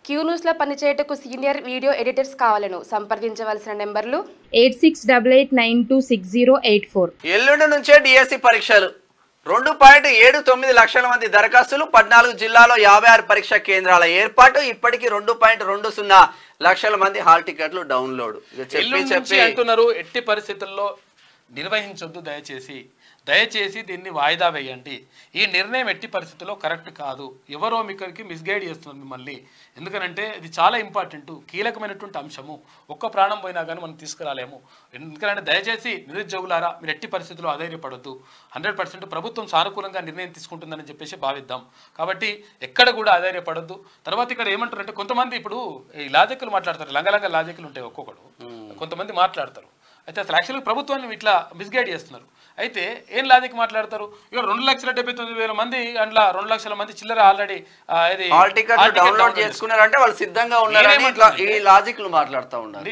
Q news లో పనిచేయటకు senior video editors కావాలను సంప్రదించవలసిన నెంబర్లు 8688926084. ఎల్లుండి నుంచే డిఎస్సి పరీక్షలు 2.79 లక్షల మంది దరఖాస్తులు 14 జిల్లాల్లో 56 పరీక్షా కేంద్రాల ఏర్పాటు ఇప్పటికీ 2.20 లక్షల మంది హాల్ టికెట్లు డౌన్లోడ్ చెప్పి అంటున్నారు. ఎట్టి పరిస్థితుల్లో నిర్వహించొద్దు, దయచేసి దీన్ని వాయిదా వేయండి. ఈ నిర్ణయం ఎట్టి పరిస్థితుల్లో కరెక్ట్ కాదు. ఎవరో మీకు మిస్గైడ్ చేస్తున్నారు మిమ్మల్ని. ఎందుకనంటే ఇది చాలా ఇంపార్టెంట్, కీలకమైనటువంటి అంశము. ఒక్క ప్రాణం పోయినా కానీ మనం తీసుకురాలేము. ఎందుకంటే దయచేసి నిరుద్యోగులారా మీరు ఎట్టి పరిస్థితుల్లో అధైర్యపడొద్దు. 100% ప్రభుత్వం సానుకూలంగా నిర్ణయం తీసుకుంటుందని చెప్పేసి భావిద్దాం. కాబట్టి ఎక్కడ కూడా అధైర్యపడొద్దు. తర్వాత ఇక్కడ ఏమంటారంటే కొంతమంది ఇప్పుడు ఈ లాజిక్లు మాట్లాడతారు, లంగలంగ లాజిక్లు ఉంటాయి. ఒక్కొక్కడు కొంతమంది మాట్లాడతారు. అయితే అసలు యాక్చువల్గా ప్రభుత్వాన్ని ఇట్లా మిస్గైడ్ చేస్తున్నారు. అయితే ఏం లాజిక్ మాట్లాడతారు? ఇక 2,79,000 మంది అందులో 2 లక్షల మంది చిల్లర ఆల్రెడీ డౌన్లోడ్ చేసుకున్నారంటే వాళ్ళు సిద్ధంగా ఉన్నారని ఈ లాజిక్లు మాట్లాడుతూ ఉన్నారు.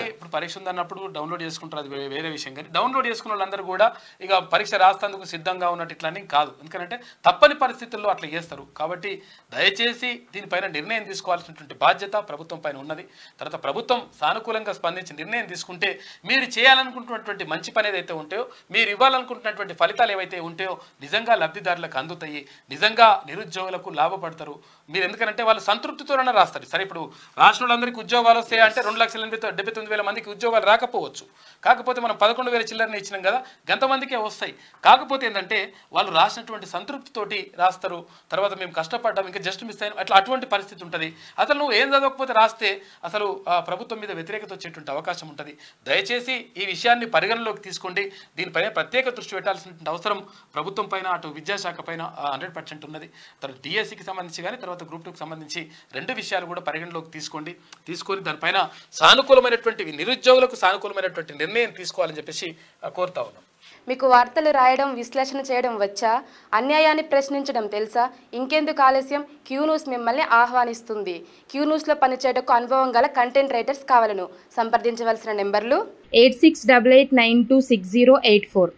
ఇప్పుడు పరీక్ష ఉందన్నప్పుడు డౌన్లోడ్ చేసుకుంటారు, అది వేరే విషయం. కానీ డౌన్లోడ్ చేసుకున్న వాళ్ళందరూ కూడా ఇక పరీక్ష రాస్తేందుకు సిద్ధంగా ఉన్నట్టు ఇట్లని కాదు. ఎందుకంటే తప్పని పరిస్థితుల్లో అట్లా చేస్తారు. కాబట్టి దయచేసి దీనిపైన నిర్ణయం తీసుకోవాల్సినటువంటి బాధ్యత ప్రభుత్వం పైన ఉన్నది. తర్వాత ప్రభుత్వం సానుకూలంగా స్పందించి నిర్ణయం తీసుకుంటే మీరు చేయాలనుకుంటున్నటువంటి మంచి పని ఏదైతే ఉంటాయో, మీరు ఇవ్వాలనుకుంటున్నటువంటి ఫలితాలు ఏవైతే ఉంటాయో నిజంగా లబ్ధిదారులకు అందుతాయి, నిజంగా నిరుద్యోగులకు లాభపడతారు మీరు. ఎందుకంటే వాళ్ళు సంతృప్తితోనే రాస్తారు. సరే ఇప్పుడు రాష్ట్రంలోందరికీ ఉద్యోగాలు వస్తాయి అంటే 2,79,000 మందికి ఉద్యోగాలు రాకపోవచ్చు. కాకపోతే మనం 11,000 చిల్లరని ఇచ్చినాం కదా, గంతమందికే వస్తాయి. కాకపోతే ఏంటంటే వాళ్ళు రాసినటువంటి సంతృప్తితోటి రాస్తారు. తర్వాత మేము కష్టపడ్డాం, ఇంకా జస్ట్ మిస్ అయినా అట్లా అటువంటి పరిస్థితి ఉంటుంది. అసలు నువ్వు ఏం చదవకపోతే రాస్తే అసలు ప్రభుత్వం మీద వ్యతిరేకత వచ్చేటువంటి అవకాశం ఉంటుంది. దయచేసి ఈ విషయాన్ని పరిగణలోకి తీసుకోండి. దీనిపైన ప్రత్యేక దృష్టి పెట్టాల్సినటువంటి అవసరం ప్రభుత్వం పైన, అటు విద్యాశాఖ పైన 100% ఉన్నది. తర్వాత డిఎస్సికి సంబంధించి కానీ తర్వాత గ్రూప్ 2కి సంబంధించి 2 విషయాలు కూడా పరిగణలోకి తీసుకొని దానిపైన సానుకూలమైనటువంటి నిరుద్యోగులకు సానుకూలమైనటువంటి నిర్ణయం తీసుకోవాలని చెప్పేసి కోరుతా ఉన్నాం. మీకు వార్తలు రాయడం, విశ్లేషణ చేయడం వచ్చా? అన్యాయాన్ని ప్రశ్నించడం తెలుసా? ఇంకెందుకు ఆలస్యం? క్యూ న్యూస్ మిమ్మల్ని ఆహ్వానిస్తుంది. క్యూ న్యూస్లో పనిచేయటకు అనుభవం గల కంటెంట్ రైటర్స్ కావాలను సంప్రదించవలసిన నెంబర్లు 8688926084.